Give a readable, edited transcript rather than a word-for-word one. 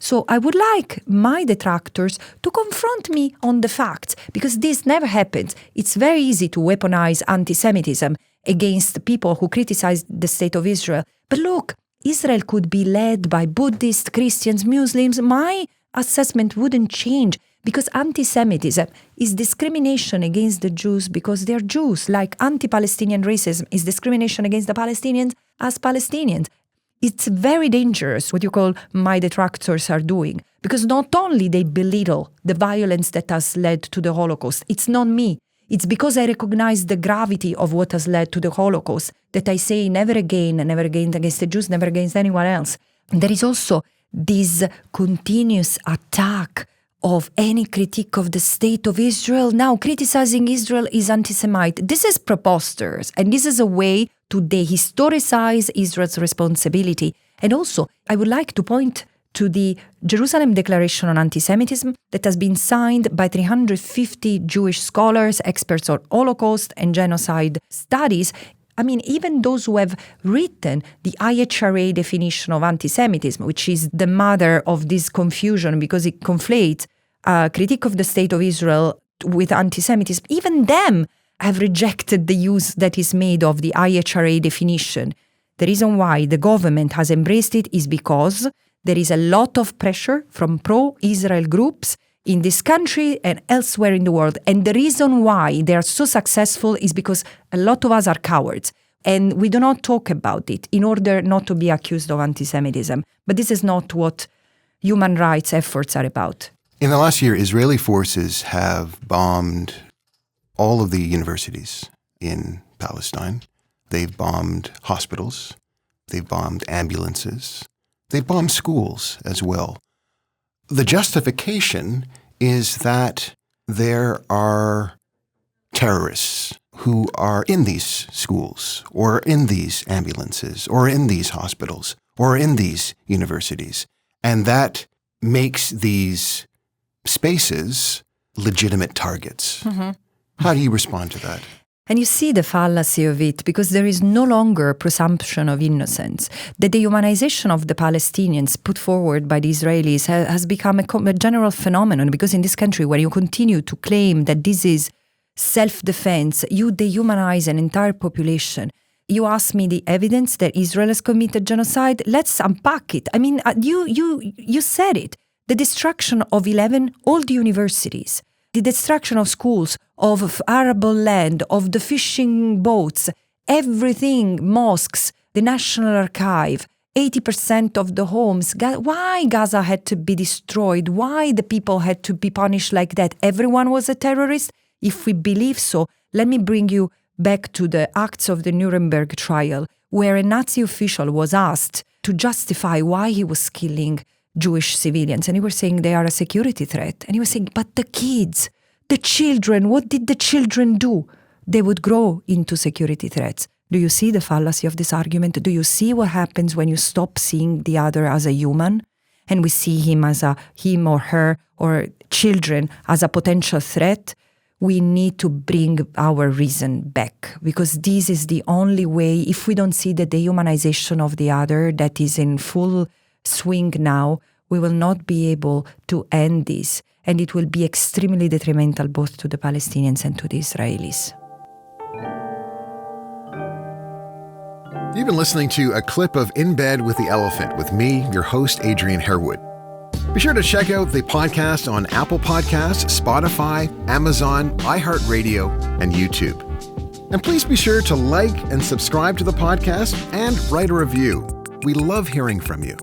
So I would like my detractors to confront me on the facts, because this never happens. It's very easy to weaponize anti-Semitism against people who criticize the state of Israel. But look, Israel could be led by Buddhists, Christians, Muslims. My assessment wouldn't change, because anti-Semitism is discrimination against the Jews because they're Jews, like anti-Palestinian racism is discrimination against the Palestinians as Palestinians. It's very dangerous what you call my detractors are doing, because not only they belittle the violence that has led to the Holocaust, it's not me. It's because I recognize the gravity of what has led to the Holocaust that I say never again against the Jews, never against anyone else. And there is also this continuous attack of any critique of the state of Israel. Now, criticizing Israel is anti-Semite. This is preposterous, and this is a way to dehistoricize Israel's responsibility. And also, I would like to point to the Jerusalem Declaration on Antisemitism that has been signed by 350 Jewish scholars, experts on Holocaust and genocide studies. I mean, even those who have written the IHRA definition of antisemitism, which is the mother of this confusion because it conflates critique of the state of Israel with antisemitism, even them have rejected the use that is made of the IHRA definition. The reason why the government has embraced it is because there is a lot of pressure from pro-Israel groups in this country and elsewhere in the world. And the reason why they are so successful is because a lot of us are cowards. And we do not talk about it in order not to be accused of antisemitism. But this is not what human rights efforts are about. In the last year, Israeli forces have bombed all of the universities in Palestine. They've bombed hospitals. They've bombed ambulances. They've bombed schools as well. The justification is that there are terrorists who are in these schools or in these ambulances or in these hospitals or in these universities. And that makes these spaces legitimate targets. Mm-hmm. How do you respond to that? And you see the fallacy of it, because there is no longer a presumption of innocence. The dehumanization of the Palestinians put forward by the Israelis has become a general phenomenon, because in this country where you continue to claim that this is self-defense, you dehumanize an entire population. You ask me the evidence that Israel has committed genocide. Let's unpack it. I mean, you said it. The destruction of 11 old universities, the destruction of schools, of arable land, of the fishing boats, everything, mosques, the National Archive, 80% of the homes. Why Gaza had to be destroyed? Why the people had to be punished like that? Everyone was a terrorist? If we believe so, let me bring you back to the acts of the Nuremberg trial, where a Nazi official was asked to justify why he was killing Jewish civilians. And he was saying they are a security threat. And he was saying, but the kids, the children, what did the children do? They would grow into security threats. Do you see the fallacy of this argument? Do you see what happens when you stop seeing the other as a human? And we see him as him or her or children as a potential threat? We need to bring our reason back, because this is the only way. If we don't see the dehumanization of the other that is in full swing now, we will not be able to end this, and it will be extremely detrimental both to the Palestinians and to the Israelis. You've been listening to a clip of In Bed with the Elephant with me, your host, Adrian Harewood. Be sure to check out the podcast on Apple Podcasts, Spotify, Amazon, iHeartRadio, and YouTube. And please be sure to like and subscribe to the podcast and write a review. We love hearing from you.